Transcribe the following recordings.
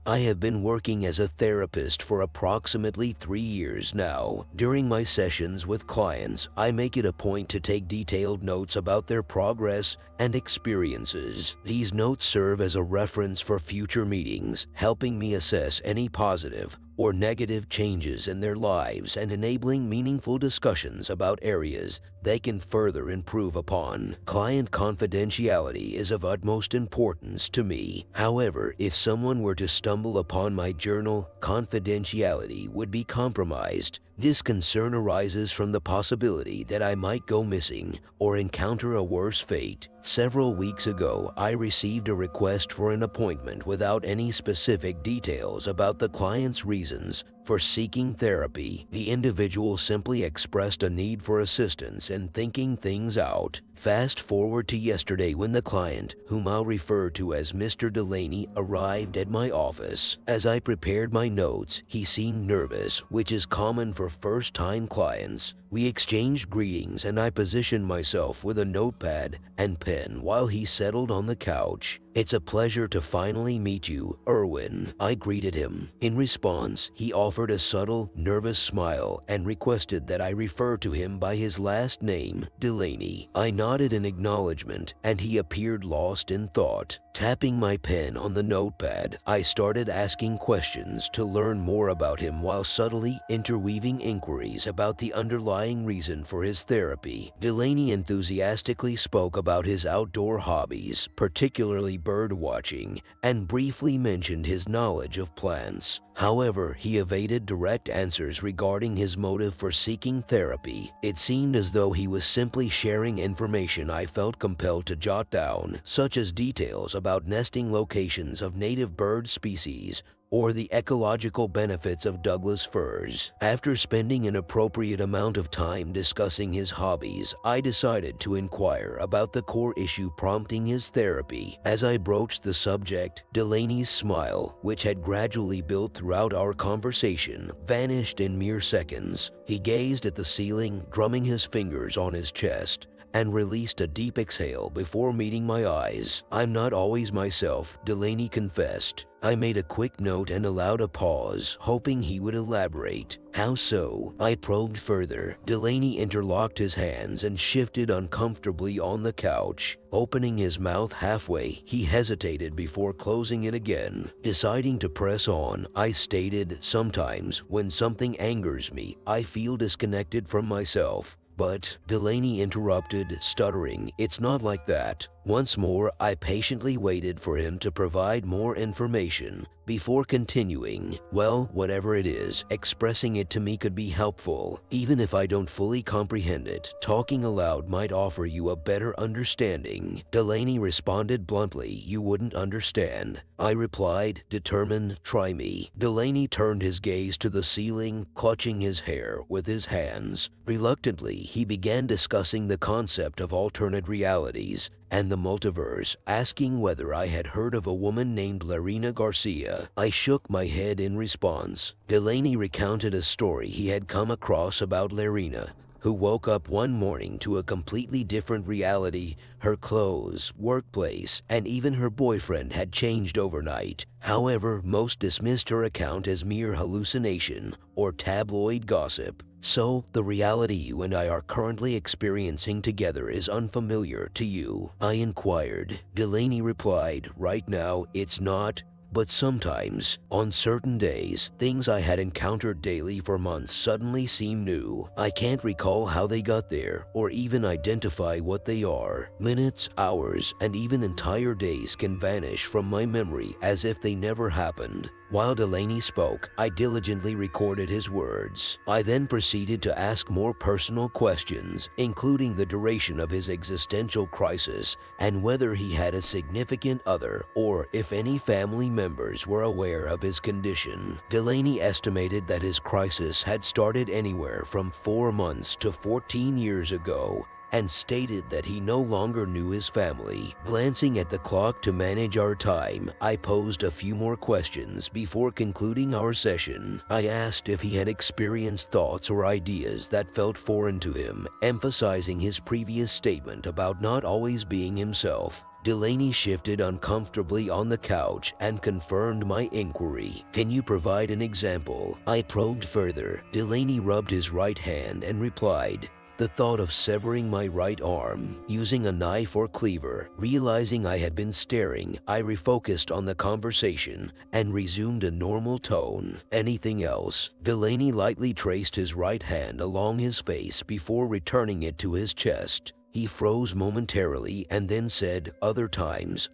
I have been working as a therapist for approximately 3 years now. During my sessions with clients, I make it a point to take detailed notes about their progress and experiences. These notes serve as a reference for future meetings, helping me assess any positive or negative changes in their lives and enabling meaningful discussions about areas they can further improve upon. Client confidentiality is of utmost importance to me. However, if someone were to stumble upon my journal, confidentiality would be compromised. This concern arises from the possibility that I might go missing or encounter a worse fate. Several weeks ago, I received a request for an appointment without any specific details about the client's reasons for seeking therapy. The individual simply expressed a need for assistance in thinking things out. Fast forward to yesterday when the client, whom I'll refer to as Mr. Delaney, arrived at my office. As I prepared my notes, he seemed nervous, which is common for first-time clients. We exchanged greetings and I positioned myself with a notepad and pen while he settled on the couch. "It's a pleasure to finally meet you, Erwin," I greeted him. In response, he offered a subtle, nervous smile and requested that I refer to him by his last name, Delaney. I nodded in acknowledgement and he appeared lost in thought. Tapping my pen on the notepad, I started asking questions to learn more about him while subtly interweaving inquiries about the underlying reason for his therapy. Delaney enthusiastically spoke about his outdoor hobbies, particularly bird watching, and briefly mentioned his knowledge of plants. However, he evaded direct answers regarding his motive for seeking therapy. It seemed as though he was simply sharing information I felt compelled to jot down, such as details about nesting locations of native bird species or the ecological benefits of Douglas firs. After spending an appropriate amount of time discussing his hobbies, I decided to inquire about the core issue prompting his therapy. As I broached the subject, Delaney's smile, which had gradually built throughout our conversation, vanished in mere seconds. He gazed at the ceiling, drumming his fingers on his chest, and released a deep exhale before meeting my eyes. "I'm not always myself," Delaney confessed. I made a quick note and allowed a pause, hoping he would elaborate. "How so?" I probed further. Delaney interlocked his hands and shifted uncomfortably on the couch. Opening his mouth halfway, he hesitated before closing it again. Deciding to press on, I stated, "Sometimes, when something angers me, I feel disconnected from myself." But Delaney interrupted, stuttering, "It's not like that." Once more, I patiently waited for him to provide more information before continuing. "Well, whatever it is, expressing it to me could be helpful. Even if I don't fully comprehend it, talking aloud might offer you a better understanding." Delaney responded bluntly, "You wouldn't understand." I replied, determined, "Try me." Delaney turned his gaze to the ceiling, clutching his hair with his hands. Reluctantly, he began discussing the concept of alternate realities and the multiverse, asking whether I had heard of a woman named Lorena Garcia. I shook my head in response. Delaney recounted a story he had come across about Lorena, who woke up one morning to a completely different reality. Her clothes, workplace, and even her boyfriend had changed overnight. However, most dismissed her account as mere hallucination or tabloid gossip. "So, the reality you and I are currently experiencing together is unfamiliar to you?" I inquired. Delaney replied, "Right now, it's not. But sometimes, on certain days, things I had encountered daily for months suddenly seem new. I can't recall how they got there, or even identify what they are. Minutes, hours, and even entire days can vanish from my memory as if they never happened." While Delaney spoke, I diligently recorded his words. I then proceeded to ask more personal questions, including the duration of his existential crisis and whether he had a significant other or if any family members were aware of his condition. Delaney estimated that his crisis had started anywhere from 4 months to 14 years ago, and stated that he no longer knew his family. Glancing at the clock to manage our time, I posed a few more questions before concluding our session. I asked if he had experienced thoughts or ideas that felt foreign to him, emphasizing his previous statement about not always being himself. Delaney shifted uncomfortably on the couch and confirmed my inquiry. "Can you provide an example?" I probed further. Delaney rubbed his right hand and replied, "The thought of severing my right arm using a knife or cleaver." Realizing I had been staring, I refocused on the conversation and resumed a normal tone. "Anything else?" Delaney lightly traced his right hand along his face before returning it to his chest. He froze momentarily and then said, "Other times,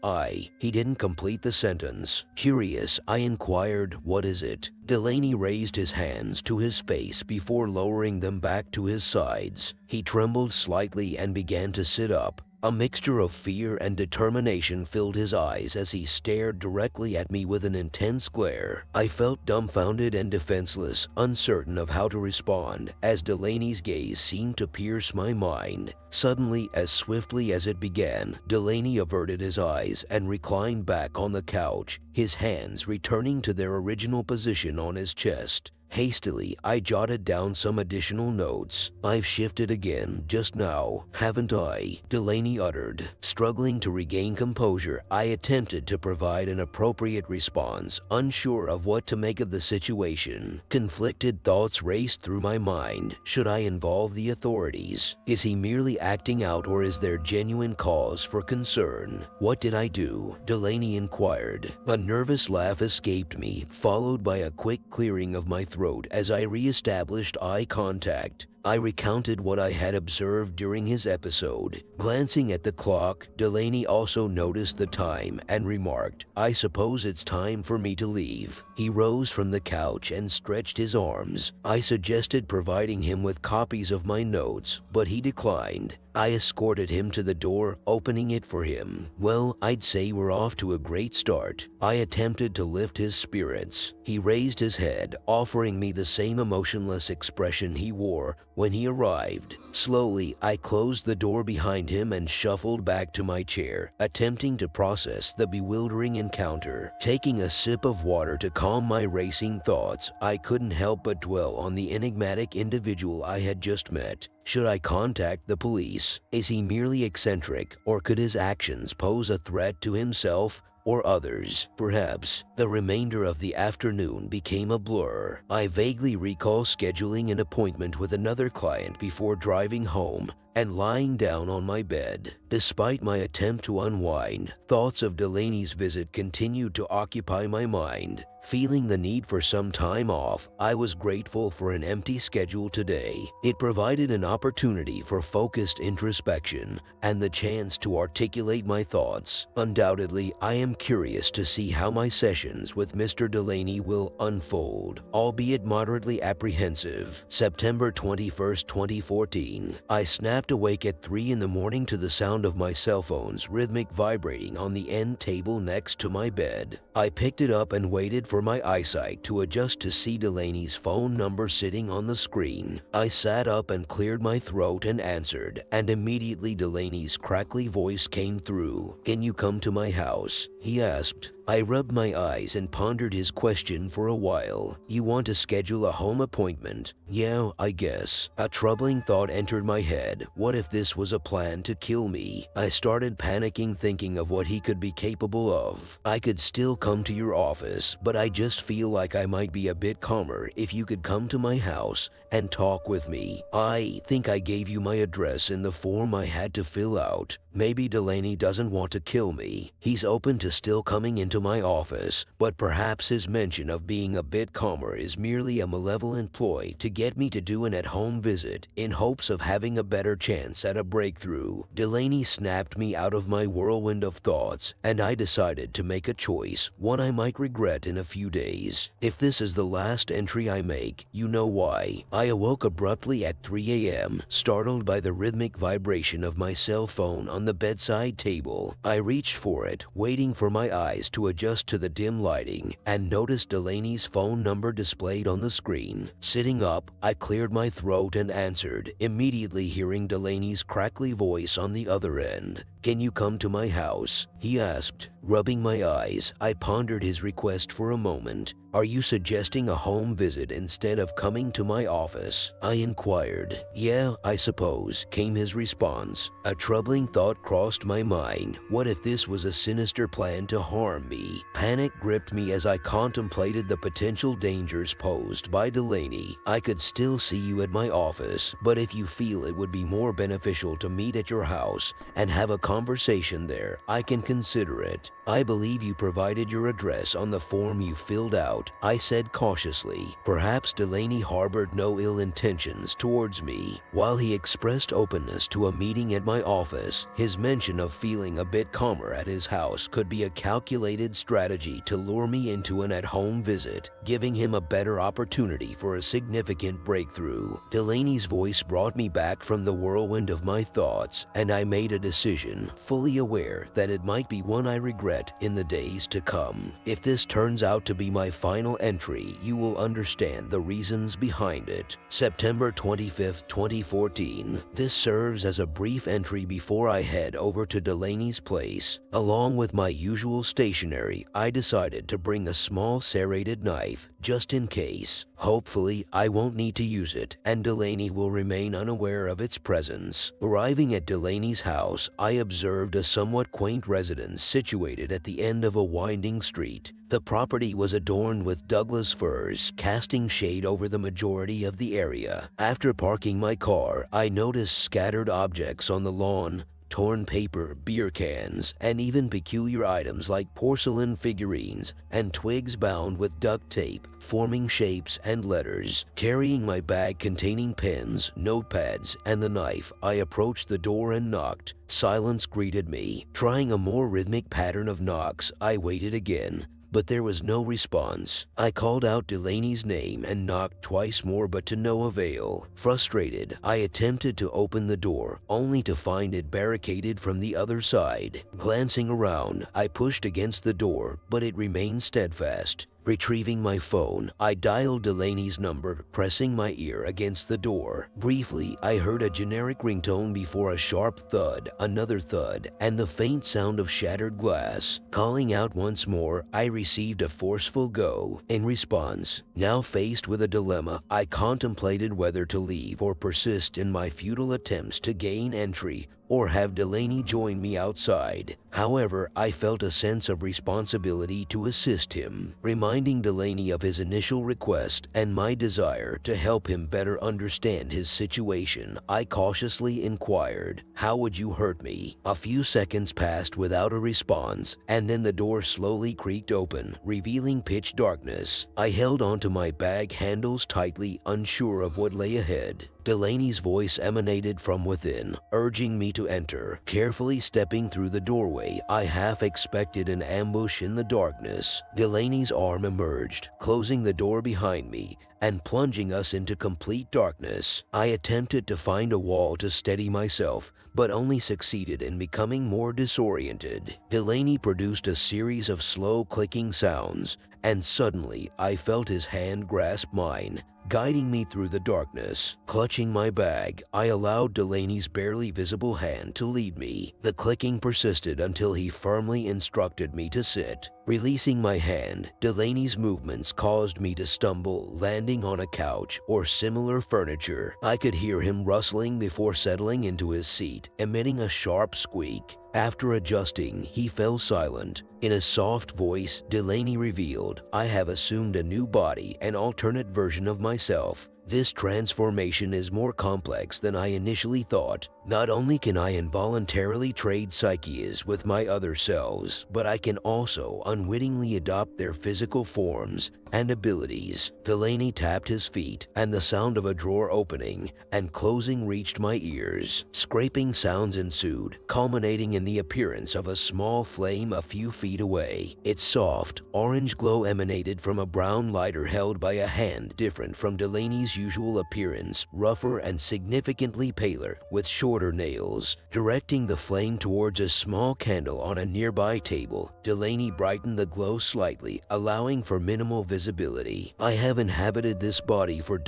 He didn't complete the sentence. Curious, I inquired, "What is it?" Delaney raised his hands to his face before lowering them back to his sides. He trembled slightly and began to sit up. A mixture of fear and determination filled his eyes as he stared directly at me with an intense glare. I felt dumbfounded and defenseless, uncertain of how to respond, as Delaney's gaze seemed to pierce my mind. Suddenly, as swiftly as it began, Delaney averted his eyes and reclined back on the couch, his hands returning to their original position on his chest. Hastily, I jotted down some additional notes. "I've shifted again, just now, haven't I?" Delaney uttered. Struggling to regain composure, I attempted to provide an appropriate response, unsure of what to make of the situation. Conflicted thoughts raced through my mind. Should I involve the authorities? Is he merely acting out, or is there genuine cause for concern? "What did I do?" Delaney inquired. A nervous laugh escaped me, followed by a quick clearing of my throat as I re-established eye contact. I recounted what I had observed during his episode. Glancing at the clock, Delaney also noticed the time and remarked, "I suppose it's time for me to leave." He rose from the couch and stretched his arms. I suggested providing him with copies of my notes, but he declined. I escorted him to the door, opening it for him. "Well, I'd say we're off to a great start." I attempted to lift his spirits. He raised his head, offering me the same emotionless expression he wore when he arrived. Slowly, I closed the door behind him and shuffled back to my chair, attempting to process the bewildering encounter. Taking a sip of water to calm my racing thoughts, I couldn't help but dwell on the enigmatic individual I had just met. Should I contact the police? Is he merely eccentric, or could his actions pose a threat to himself or others? Perhaps. The remainder of the afternoon became a blur. I vaguely recall scheduling an appointment with another client before driving home and lying down on my bed. Despite my attempt to unwind, thoughts of Delaney's visit continued to occupy my mind. Feeling the need for some time off, I was grateful for an empty schedule today. It provided an opportunity for focused introspection and the chance to articulate my thoughts. Undoubtedly, I am curious to see how my sessions with Mr. Delaney will unfold, albeit moderately apprehensive. September 21st, 2014. I snapped awake at 3 in the morning to the sound of my cell phone's rhythmic vibrating on the end table next to my bed. I picked it up and waited for my eyesight to adjust to see Delaney's phone number sitting on the screen. I sat up and cleared my throat and answered, and immediately Delaney's crackly voice came through. "Can you come to my house?" he asked. I rubbed my eyes and pondered his question for a while. "You want to schedule a home appointment?" "Yeah, I guess." A troubling thought entered my head. What if this was a plan to kill me? I started panicking, thinking of what he could be capable of. "I could still come to your office, but I just feel like I might be a bit calmer if you could come to my house and talk with me. I think I gave you my address in the form I had to fill out. Maybe Delaney doesn't want to kill me. He's open to still coming into my office, but perhaps his mention of being a bit calmer is merely a malevolent ploy to get me to do an at-home visit in hopes of having a better chance at a breakthrough." Delaney snapped me out of my whirlwind of thoughts, and I decided to make a choice, one I might regret in a few days. If this is the last entry I make, you know why. I awoke abruptly at 3 a.m., startled by the rhythmic vibration of my cell phone on the bedside table. I reached for it, waiting for my eyes to adjust to the dim lighting, and noticed Delaney's phone number displayed on the screen. Sitting up, I cleared my throat and answered, immediately hearing Delaney's crackly voice on the other end. "Can you come to my house?" he asked. Rubbing my eyes, I pondered his request for a moment. "Are you suggesting a home visit instead of coming to my office?" I inquired. "Yeah, I suppose," came his response. A troubling thought crossed my mind. What if this was a sinister plan to harm me? Panic gripped me as I contemplated the potential dangers posed by Delaney. "I could still see you at my office, but if you feel it would be more beneficial to meet at your house and have a conversation there, I can consider it. I believe you provided your address on the form you filled out," I said cautiously. Perhaps Delaney harbored no ill intentions towards me. While he expressed openness to a meeting at my office, his mention of feeling a bit calmer at his house could be a calculated strategy to lure me into an at-home visit, giving him a better opportunity for a significant breakthrough. Delaney's voice brought me back from the whirlwind of my thoughts, and I made a decision, fully aware that it might be one I regret in the days to come. If this turns out to be my final entry, you will understand the reasons behind it. September 25th, 2014. This serves as a brief entry before I head over to Delaney's place. Along with my usual stationery, I decided to bring a small serrated knife, just in case. Hopefully, I won't need to use it, and Delaney will remain unaware of its presence. Arriving at Delaney's house, I observed a somewhat quaint residence situated at the end of a winding street. The property was adorned with Douglas firs, casting shade over the majority of the area. After parking my car, I noticed scattered objects on the lawn. Torn paper, beer cans, and even peculiar items like porcelain figurines and twigs bound with duct tape, forming shapes and letters. Carrying my bag containing pens, notepads, and the knife, I approached the door and knocked. Silence greeted me. Trying a more rhythmic pattern of knocks, I waited again, but there was no response. I called out Delaney's name and knocked twice more, but to no avail. Frustrated, I attempted to open the door, only to find it barricaded from the other side. Glancing around, I pushed against the door, but it remained steadfast. Retrieving my phone, I dialed Delaney's number, pressing my ear against the door. Briefly, I heard a generic ringtone before a sharp thud, another thud, and the faint sound of shattered glass. Calling out once more, I received a forceful go. In response, now faced with a dilemma, I contemplated whether to leave or persist in my futile attempts to gain entry or have Delaney join me outside. However, I felt a sense of responsibility to assist him. Reminding Delaney of his initial request and my desire to help him better understand his situation, I cautiously inquired, "How would you hurt me?" A few seconds passed without a response, and then the door slowly creaked open, revealing pitch darkness. I held onto my bag handles tightly, unsure of what lay ahead. Delaney's voice emanated from within, urging me to enter. Carefully stepping through the doorway, I half expected an ambush in the darkness. Delaney's arm emerged, closing the door behind me and plunging us into complete darkness. I attempted to find a wall to steady myself, but only succeeded in becoming more disoriented. Delaney produced a series of slow clicking sounds, and suddenly I felt his hand grasp mine, guiding me through the darkness. Clutching my bag, I allowed Delaney's barely visible hand to lead me. The clicking persisted until he firmly instructed me to sit. Releasing my hand, Delaney's movements caused me to stumble, landing on a couch or similar furniture. I could hear him rustling before settling into his seat, emitting a sharp squeak. After adjusting, he fell silent. In a soft voice, Delaney revealed, "I have assumed a new body, an alternate version of myself. This transformation is more complex than I initially thought. Not only can I involuntarily trade psyches with my other selves, but I can also unwittingly adopt their physical forms and abilities." Delaney tapped his feet, and the sound of a drawer opening and closing reached my ears. Scraping sounds ensued, culminating in the appearance of a small flame a few feet away. Its soft, orange glow emanated from a brown lighter held by a hand different from Delaney's usual appearance, rougher and significantly paler, with shorter nails. Directing the flame towards a small candle on a nearby table, Delaney brightened the glow slightly, allowing for minimal visibility. "I have inhabited this body for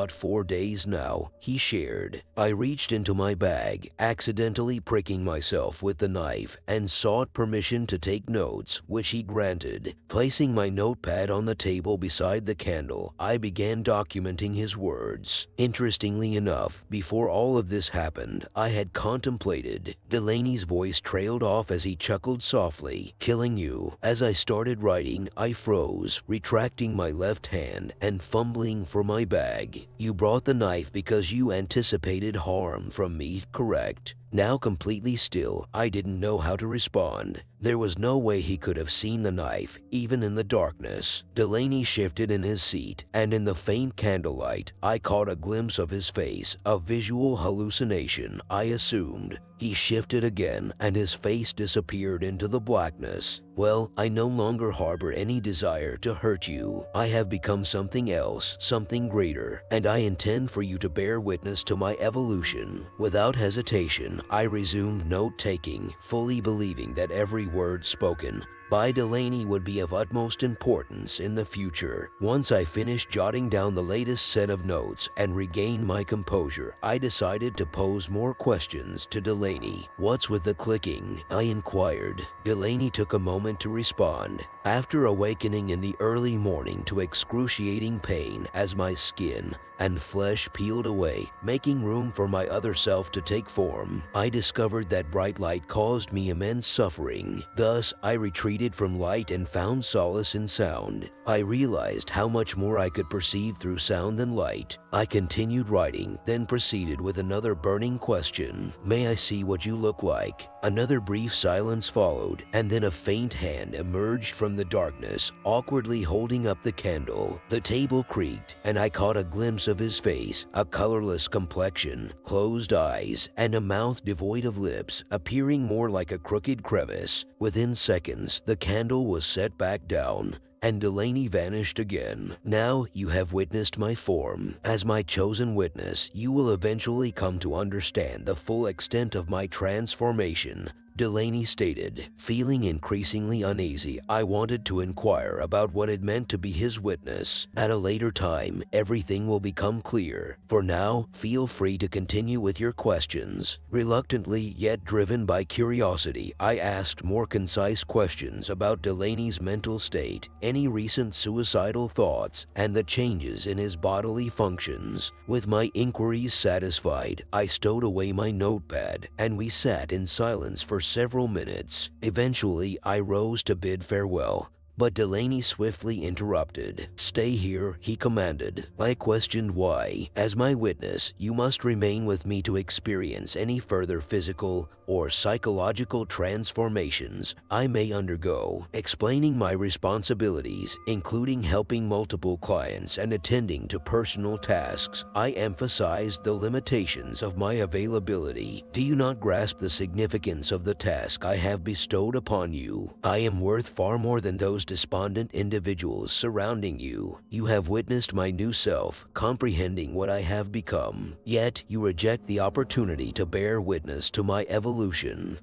4 days now," he shared. I reached into my bag, accidentally pricking myself with the knife, and sought permission to take notes, which he granted. Placing my notepad on the table beside the candle, I began documenting his words. Interestingly enough, before all of this happened, I had contemplated. Delaney's voice trailed off as he chuckled softly. "Killing you." As I started writing, I froze, retracting my left hand and fumbling for my bag. "You brought the knife because you anticipated harm from me, correct?" Now completely still, I didn't know how to respond. There was no way he could have seen the knife, even in the darkness. Delaney shifted in his seat, and in the faint candlelight, I caught a glimpse of his face, a visual hallucination, I assumed. He shifted again, and his face disappeared into the blackness. "Well, I no longer harbor any desire to hurt you. I have become something else, something greater, and I intend for you to bear witness to my evolution." Without hesitation, I resumed note-taking, fully believing that every word spoken by Delaney would be of utmost importance in the future. Once I finished jotting down the latest set of notes and regained my composure, I decided to pose more questions to Delaney. "What's with the clicking?" I inquired. Delaney took a moment to respond. "After awakening in the early morning to excruciating pain as my skin and flesh peeled away, making room for my other self to take form, I discovered that bright light caused me immense suffering. Thus, I retreated from light and found solace in sound. I realized how much more I could perceive through sound than light." I continued writing, then proceeded with another burning question. "May I see what you look like?" Another brief silence followed, and then a faint hand emerged from the darkness, awkwardly holding up the candle. The table creaked, and I caught a glimpse of his face, a colorless complexion, closed eyes, and a mouth devoid of lips, appearing more like a crooked crevice. Within seconds, the candle was set back down, and Delaney vanished again. "Now you have witnessed my form. As my chosen witness, you will eventually come to understand the full extent of my transformation," Delaney stated. Feeling increasingly uneasy, I wanted to inquire about what it meant to be his witness. "At a later time, everything will become clear. For now, feel free to continue with your questions." Reluctantly, yet driven by curiosity, I asked more concise questions about Delaney's mental state, any recent suicidal thoughts, and the changes in his bodily functions. With my inquiries satisfied, I stowed away my notepad, and we sat in silence for several minutes. Eventually, I rose to bid farewell, but Delaney swiftly interrupted. "Stay here," he commanded. I questioned why. "As my witness, you must remain with me to experience any further physical or psychological transformations I may undergo." Explaining my responsibilities, including helping multiple clients and attending to personal tasks, I emphasized the limitations of my availability. "Do you not grasp the significance of the task I have bestowed upon you? I am worth far more than those despondent individuals surrounding you. You have witnessed my new self, comprehending what I have become. Yet, you reject the opportunity to bear witness to my evolution."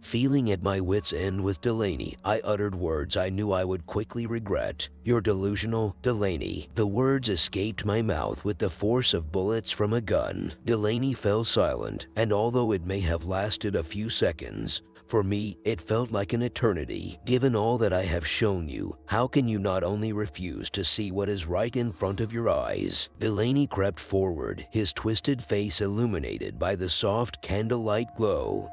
Feeling at my wit's end with Delaney, I uttered words I knew I would quickly regret. "You're delusional, Delaney." The words escaped my mouth with the force of bullets from a gun. Delaney fell silent, and although it may have lasted a few seconds, for me, it felt like an eternity. "Given all that I have shown you, how can you not only refuse to see what is right in front of your eyes?" Delaney crept forward, his twisted face illuminated by the soft candlelight glow.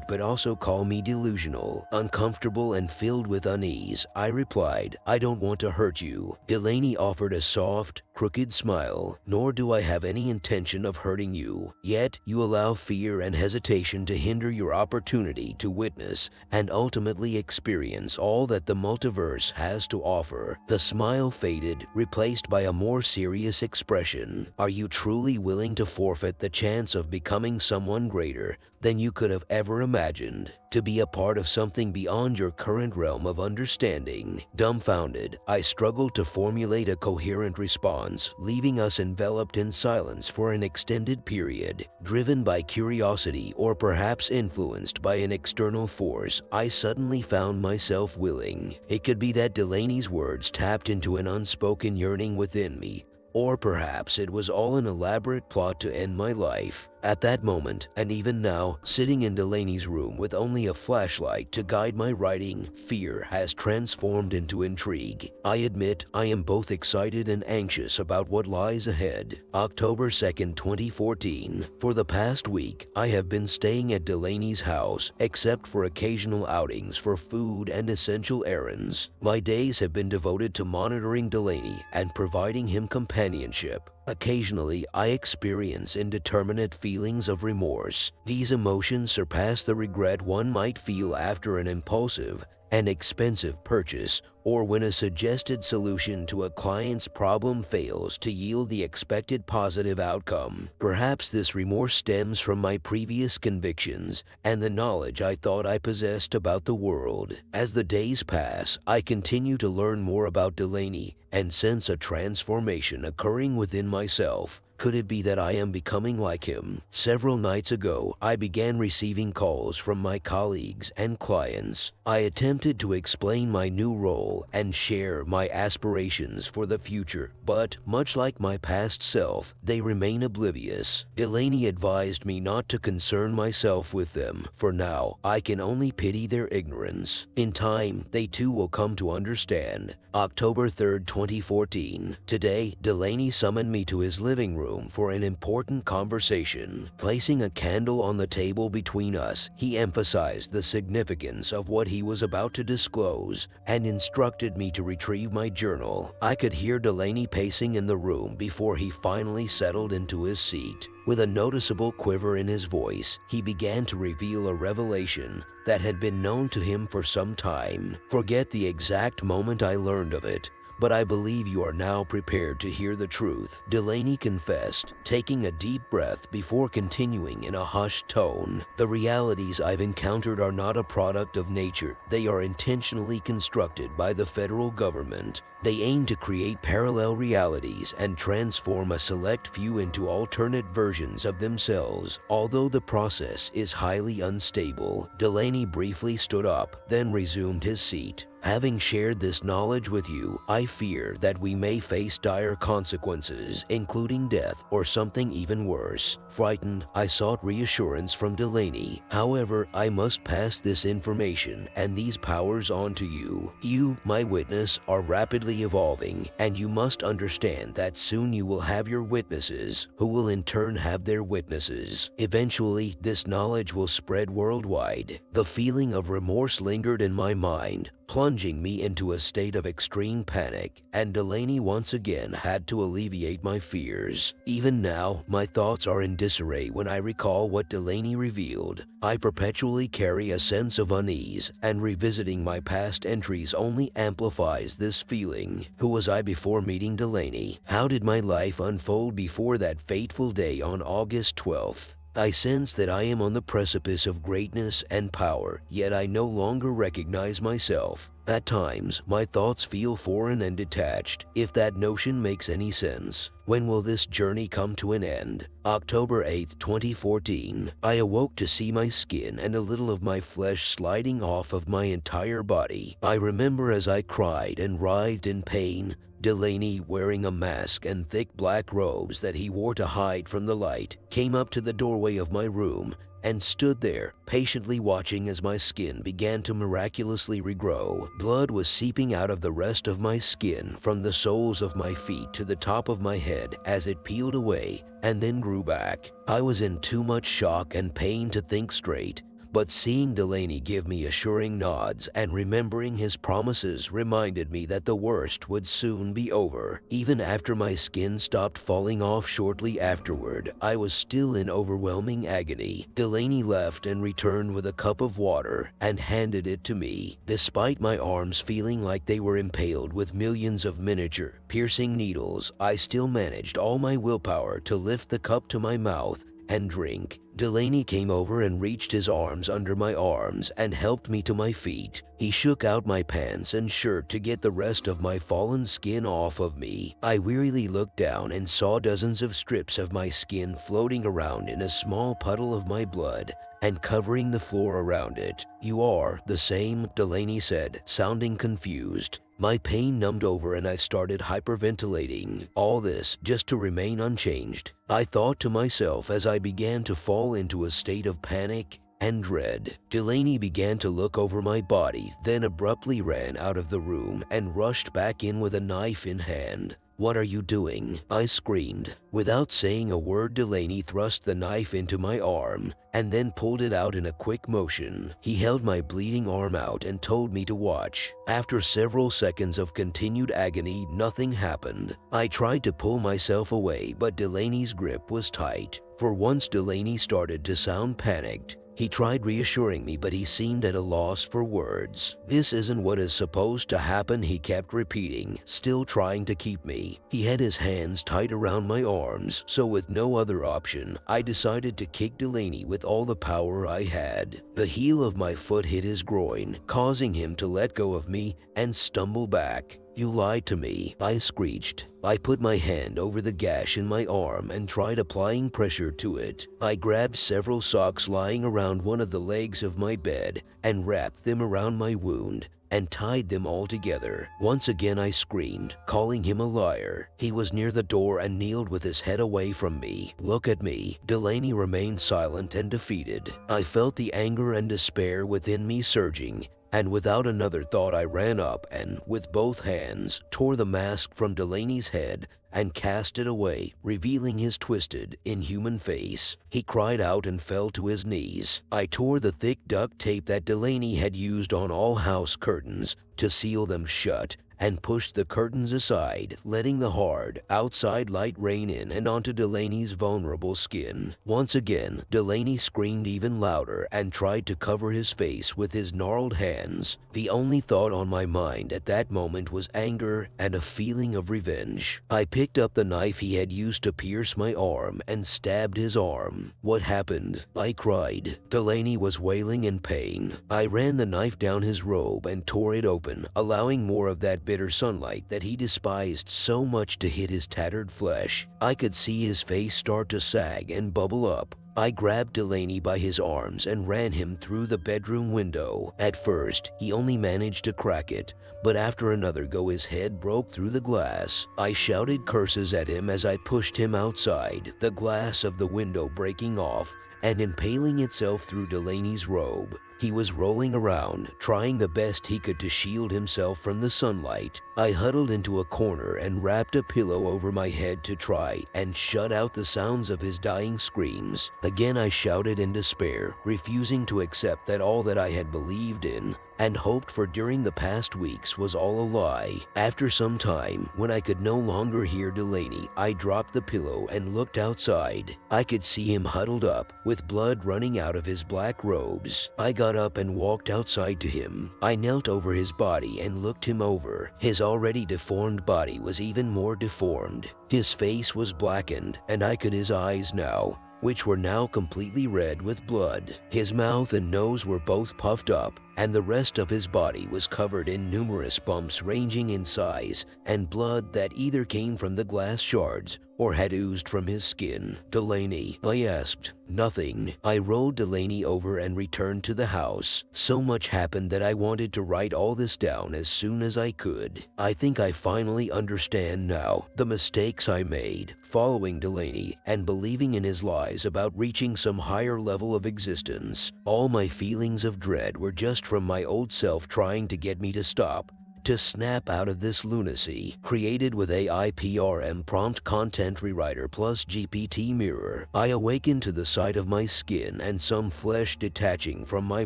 But also call me delusional." Uncomfortable and filled with unease, I replied, "I don't want to hurt you." Delaney offered a soft, crooked smile. "Nor do I have any intention of hurting you. Yet, you allow fear and hesitation to hinder your opportunity to witness and ultimately experience all that the multiverse has to offer." The smile faded, replaced by a more serious expression. "Are you truly willing to forfeit the chance of becoming someone greater than you could have ever imagined, to be a part of something beyond your current realm of understanding. Dumbfounded, I struggled to formulate a coherent response, leaving us enveloped in silence for an extended period. Driven by curiosity or perhaps influenced by an external force, I suddenly found myself willing. It could be that Delaney's words tapped into an unspoken yearning within me, or perhaps it was all an elaborate plot to end my life. At that moment, and even now, sitting in Delaney's room with only a flashlight to guide my writing, fear has transformed into intrigue. I admit I am both excited and anxious about what lies ahead. October 2nd, 2014. For the past week, I have been staying at Delaney's house, except for occasional outings for food and essential errands. My days have been devoted to monitoring Delaney and providing him companionship. Occasionally, I experience indeterminate feelings of remorse. These emotions surpass the regret one might feel after an impulsive and expensive purchase, or when a suggested solution to a client's problem fails to yield the expected positive outcome. Perhaps this remorse stems from my previous convictions and the knowledge I thought I possessed about the world. As the days pass, I continue to learn more about Delaney and sense a transformation occurring within myself. Could it be that I am becoming like him? Several nights ago, I began receiving calls from my colleagues and clients. I attempted to explain my new role and share my aspirations for the future, but much like my past self, they remain oblivious. Delaney advised me not to concern myself with them. For now, I can only pity their ignorance. In time, they too will come to understand. October 3rd, 2014. Today, Delaney summoned me to his living room for an important conversation. Placing a candle on the table between us, he emphasized the significance of what he was about to disclose and instructed me to retrieve my journal. I could hear Delaney pacing in the room before he finally settled into his seat. With a noticeable quiver in his voice, he began to reveal a revelation that had been known to him for some time. Forget the exact moment I learned of it, but I believe you are now prepared to hear the truth, Delaney confessed, taking a deep breath before continuing in a hushed tone. The realities I've encountered are not a product of nature. They are intentionally constructed by the federal government. They aim to create parallel realities and transform a select few into alternate versions of themselves. Although the process is highly unstable, Delaney briefly stood up, then resumed his seat. Having shared this knowledge with you, I fear that we may face dire consequences, including death or something even worse. Frightened, I sought reassurance from Delaney. However, I must pass this information and these powers on to you. You, my witness, are rapidly evolving, and you must understand that soon you will have your witnesses, who will in turn have their witnesses. Eventually, this knowledge will spread worldwide. The feeling of remorse lingered in my mind, plunging me into a state of extreme panic, and Delaney once again had to alleviate my fears. Even now, my thoughts are in disarray when I recall what Delaney revealed. I perpetually carry a sense of unease, and revisiting my past entries only amplifies this feeling. Who was I before meeting Delaney? How did my life unfold before that fateful day on August 12th? I sense that I am on the precipice of greatness and power, yet I no longer recognize myself. At times, my thoughts feel foreign and detached, if that notion makes any sense. When will this journey come to an end? October 8th, 2014. I awoke to see my skin and a little of my flesh sliding off of my entire body. I remember as I cried and writhed in pain. Delaney, wearing a mask and thick black robes that he wore to hide from the light, came up to the doorway of my room and stood there, patiently watching as my skin began to miraculously regrow. Blood was seeping out of the rest of my skin from the soles of my feet to the top of my head as it peeled away and then grew back. I was in too much shock and pain to think straight, but seeing Delaney give me assuring nods and remembering his promises reminded me that the worst would soon be over. Even after my skin stopped falling off shortly afterward, I was still in overwhelming agony. Delaney left and returned with a cup of water and handed it to me. Despite my arms feeling like they were impaled with millions of miniature, piercing needles, I still managed all my willpower to lift the cup to my mouth and drink. Delaney came over and reached his arms under my arms and helped me to my feet. He shook out my pants and shirt to get the rest of my fallen skin off of me. I wearily looked down and saw dozens of strips of my skin floating around in a small puddle of my blood and covering the floor around it. "You are the same," Delaney said, sounding confused. My pain numbed over and I started hyperventilating, all this just to remain unchanged. I thought to myself as I began to fall into a state of panic and dread. Delaney began to look over my body, then abruptly ran out of the room and rushed back in with a knife in hand. "What are you doing?" I screamed. Without saying a word, Delaney thrust the knife into my arm and then pulled it out in a quick motion. He held my bleeding arm out and told me to watch. After several seconds of continued agony, nothing happened. I tried to pull myself away, but Delaney's grip was tight. For once, Delaney started to sound panicked. He tried reassuring me, but he seemed at a loss for words. "This isn't what is supposed to happen," he kept repeating, still trying to keep me. He had his hands tight around my arms, so with no other option, I decided to kick Delaney with all the power I had. The heel of my foot hit his groin, causing him to let go of me and stumble back. "You lied to me," I screeched. I put my hand over the gash in my arm and tried applying pressure to it. I grabbed several socks lying around one of the legs of my bed and wrapped them around my wound and tied them all together. Once again I screamed, calling him a liar. He was near the door and kneeled with his head away from me. "Look at me." Delaney remained silent and defeated. I felt the anger and despair within me surging, and without another thought I ran up and, with both hands, tore the mask from Delaney's head and cast it away, revealing his twisted, inhuman face. He cried out and fell to his knees. I tore the thick duct tape that Delaney had used on all house curtains to seal them shut and pushed the curtains aside, letting the hard, outside light rain in and onto Delaney's vulnerable skin. Once again, Delaney screamed even louder and tried to cover his face with his gnarled hands. The only thought on my mind at that moment was anger and a feeling of revenge. I picked up the knife he had used to pierce my arm and stabbed his arm. "What happened?" I cried. Delaney was wailing in pain. I ran the knife down his robe and tore it open, allowing more of that bitter sunlight that he despised so much to hit his tattered flesh. I could see his face start to sag and bubble up. I grabbed Delaney by his arms and ran him through the bedroom window. At first, he only managed to crack it, but after another go his head broke through the glass. I shouted curses at him as I pushed him outside, the glass of the window breaking off and impaling itself through Delaney's robe. He was rolling around, trying the best he could to shield himself from the sunlight. I huddled into a corner and wrapped a pillow over my head to try and shut out the sounds of his dying screams. Again I shouted in despair, refusing to accept that all that I had believed in and hoped for during the past weeks was all a lie. After some time, when I could no longer hear Delaney, I dropped the pillow and looked outside. I could see him huddled up, with blood running out of his black robes. I got up and walked outside to him. I knelt over his body and looked him over. His already deformed body was even more deformed. His face was blackened, and I could see his eyes now, which were now completely red with blood. His mouth and nose were both puffed up, and the rest of his body was covered in numerous bumps ranging in size and blood that either came from the glass shards or had oozed from his skin. "Delaney?" I asked. "Nothing." I rolled Delaney over and returned to the house. So much happened that I wanted to write all this down as soon as I could. I think I finally understand now the mistakes I made, following Delaney and believing in his lies about reaching some higher level of existence. All my feelings of dread were just from my old self trying to get me to stop, to snap out of this lunacy. Created with AI PRM prompt content rewriter plus GPT mirror. I awakened to the sight of my skin and some flesh detaching from my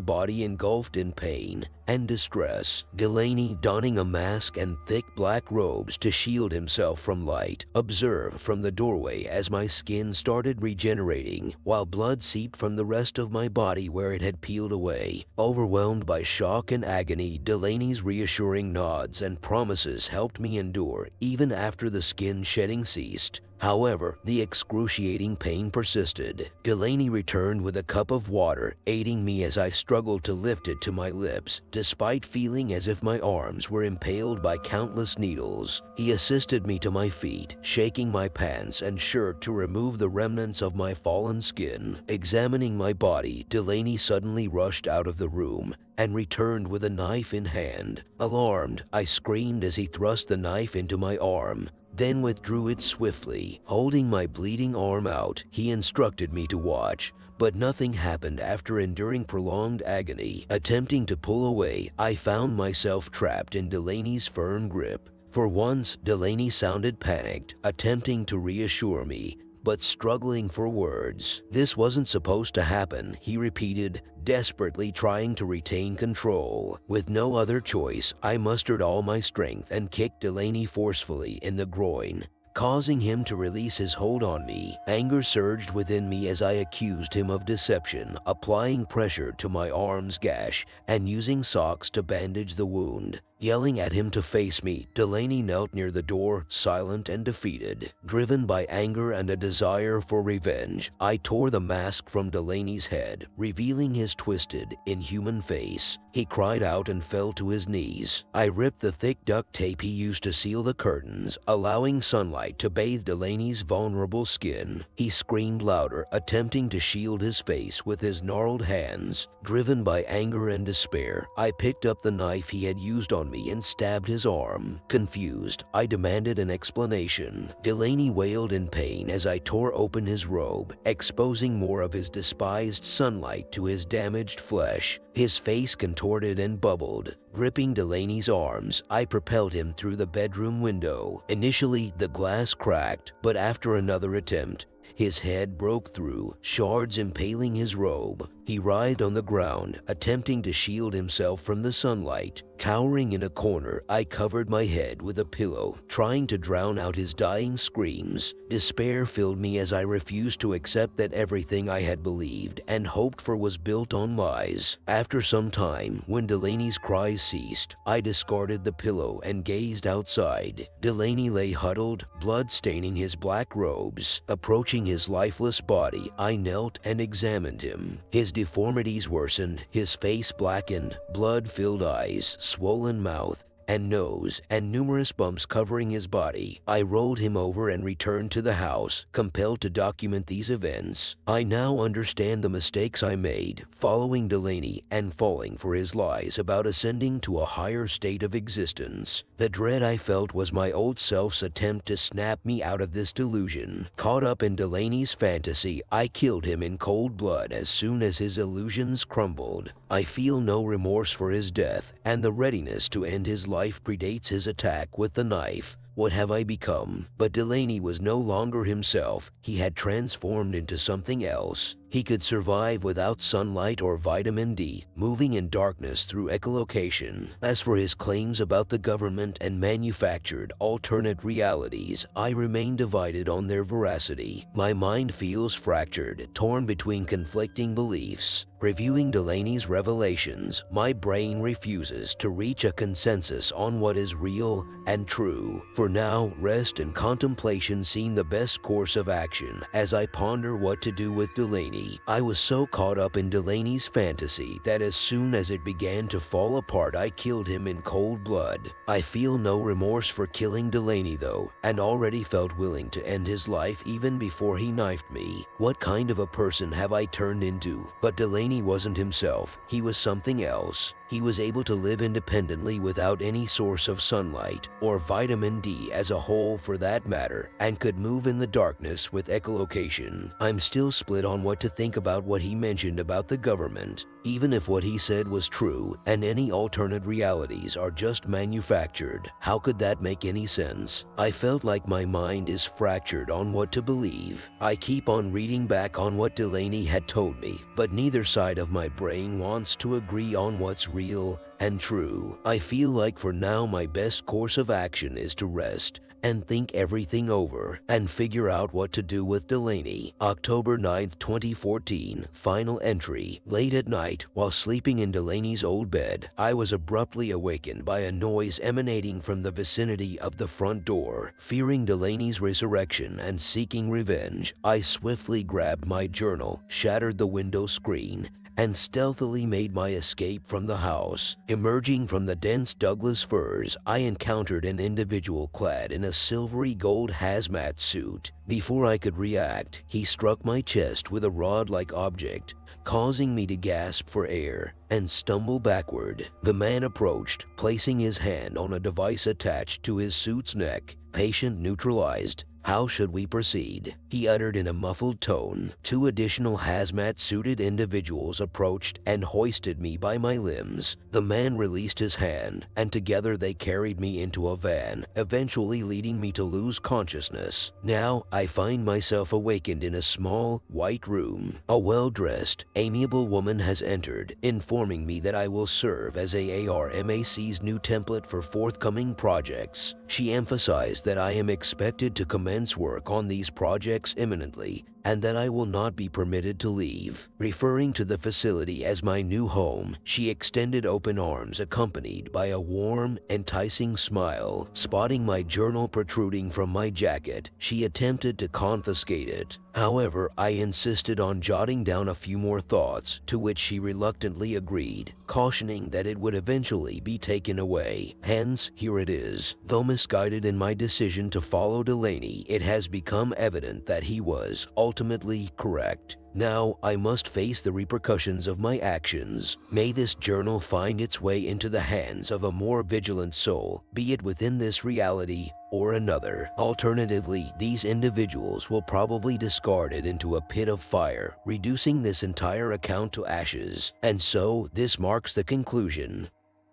body, engulfed in pain and distress. Delaney, donning a mask and thick black robes to shield himself from light, observed from the doorway as my skin started regenerating, while blood seeped from the rest of my body where it had peeled away. Overwhelmed by shock and agony, Delaney's reassuring nods and promises helped me endure even after the skin shedding ceased. However, the excruciating pain persisted. Delaney returned with a cup of water, aiding me as I struggled to lift it to my lips, despite feeling as if my arms were impaled by countless needles. He assisted me to my feet, shaking my pants and shirt to remove the remnants of my fallen skin. Examining my body, Delaney suddenly rushed out of the room and returned with a knife in hand. Alarmed, I screamed as he thrust the knife into my arm, then withdrew it swiftly. Holding my bleeding arm out, he instructed me to watch, but nothing happened after enduring prolonged agony. Attempting to pull away, I found myself trapped in Delaney's firm grip. For once, Delaney sounded panicked, attempting to reassure me, but struggling for words. "This wasn't supposed to happen," he repeated, desperately trying to retain control. With no other choice, I mustered all my strength and kicked Delaney forcefully in the groin, causing him to release his hold on me. Anger surged within me as I accused him of deception, applying pressure to my arm's gash and using socks to bandage the wound. Yelling at him to face me, Delaney knelt near the door, silent and defeated. Driven by anger and a desire for revenge, I tore the mask from Delaney's head, revealing his twisted, inhuman face. He cried out and fell to his knees. I ripped the thick duct tape he used to seal the curtains, allowing sunlight to bathe Delaney's vulnerable skin. He screamed louder, attempting to shield his face with his gnarled hands. Driven by anger and despair, I picked up the knife he had used on me and stabbed his arm. Confused, I demanded an explanation. Delaney wailed in pain as I tore open his robe, exposing more of his despised sunlight to his damaged flesh. His face contorted and bubbled. Gripping Delaney's arms, I propelled him through the bedroom window. Initially, the glass cracked, but after another attempt, his head broke through, shards impaling his robe. He writhed on the ground, attempting to shield himself from the sunlight. Cowering in a corner, I covered my head with a pillow, trying to drown out his dying screams. Despair filled me as I refused to accept that everything I had believed and hoped for was built on lies. After some time, when Delaney's cries ceased, I discarded the pillow and gazed outside. Delaney lay huddled, blood staining his black robes. Approaching his lifeless body, I knelt and examined him. His deformities worsened, his face blackened, blood-filled eyes, swollen mouth and nose, and numerous bumps covering his body. I rolled him over and returned to the house, compelled to document these events. I now understand the mistakes I made, following Delaney and falling for his lies about ascending to a higher state of existence. The dread I felt was my old self's attempt to snap me out of this delusion. Caught up in Delaney's fantasy, I killed him in cold blood as soon as his illusions crumbled. I feel no remorse for his death, and the readiness to end his life predates his attack with the knife. What have I become? But Delaney was no longer himself. He had transformed into something else. He could survive without sunlight or vitamin D, moving in darkness through echolocation. As for his claims about the government and manufactured alternate realities, I remain divided on their veracity. My mind feels fractured, torn between conflicting beliefs. Reviewing Delaney's revelations, my brain refuses to reach a consensus on what is real and true. For now, rest and contemplation seem the best course of action as I ponder what to do with Delaney. I was so caught up in Delaney's fantasy that as soon as it began to fall apart, I killed him in cold blood. I feel no remorse for killing Delaney though, and already felt willing to end his life even before he knifed me. What kind of a person have I turned into? But Delaney wasn't himself. He was something else. He was able to live independently without any source of sunlight, or vitamin D as a whole for that matter, and could move in the darkness with echolocation. I'm still split on what to think about what he mentioned about the government. Even if what he said was true, and any alternate realities are just manufactured, how could that make any sense? I felt like my mind is fractured on what to believe. I keep on reading back on what Delaney had told me, but neither side of my brain wants to agree on what's real and true. I feel like for now my best course of action is to rest and think everything over and figure out what to do with Delaney. October 9th, 2014. Final entry. Late at night, while sleeping in Delaney's old bed, I was abruptly awakened by a noise emanating from the vicinity of the front door. Fearing Delaney's resurrection and seeking revenge, I swiftly grabbed my journal, shattered the window screen, and stealthily made my escape from the house. Emerging from the dense Douglas firs, I encountered an individual clad in a silvery gold hazmat suit. Before I could react, he struck my chest with a rod-like object, causing me to gasp for air and stumble backward. The man approached, placing his hand on a device attached to his suit's neck. Patient neutralized. How should we proceed? He uttered in a muffled tone. Two additional hazmat-suited individuals approached and hoisted me by my limbs. The man released his hand, and together they carried me into a van, eventually leading me to lose consciousness. Now, I find myself awakened in a small, white room. A well-dressed, amiable woman has entered, informing me that I will serve as AARMAC's new template for forthcoming projects. She emphasized that I am expected to commence work on these projects imminently and that I will not be permitted to leave. Referring to the facility as my new home, she extended open arms accompanied by a warm, enticing smile. Spotting my journal protruding from my jacket, she attempted to confiscate it. However, I insisted on jotting down a few more thoughts, to which she reluctantly agreed, cautioning that it would eventually be taken away. Hence, here it is. Though misguided in my decision to follow Delaney, it has become evident that he was ultimately correct. Now, I must face the repercussions of my actions. May this journal find its way into the hands of a more vigilant soul, be it within this reality or another. Alternatively, these individuals will probably discard it into a pit of fire, reducing this entire account to ashes. And so, this marks the conclusion.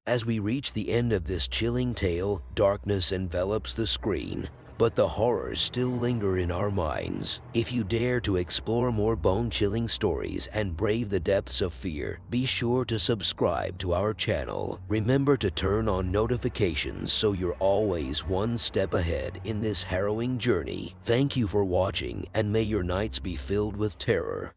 As we reach the end of this chilling tale, darkness envelops the screen, but the horrors still linger in our minds. If you dare to explore more bone-chilling stories and brave the depths of fear, be sure to subscribe to our channel. Remember to turn on notifications so you're always one step ahead in this harrowing journey. Thank you for watching, and may your nights be filled with terror.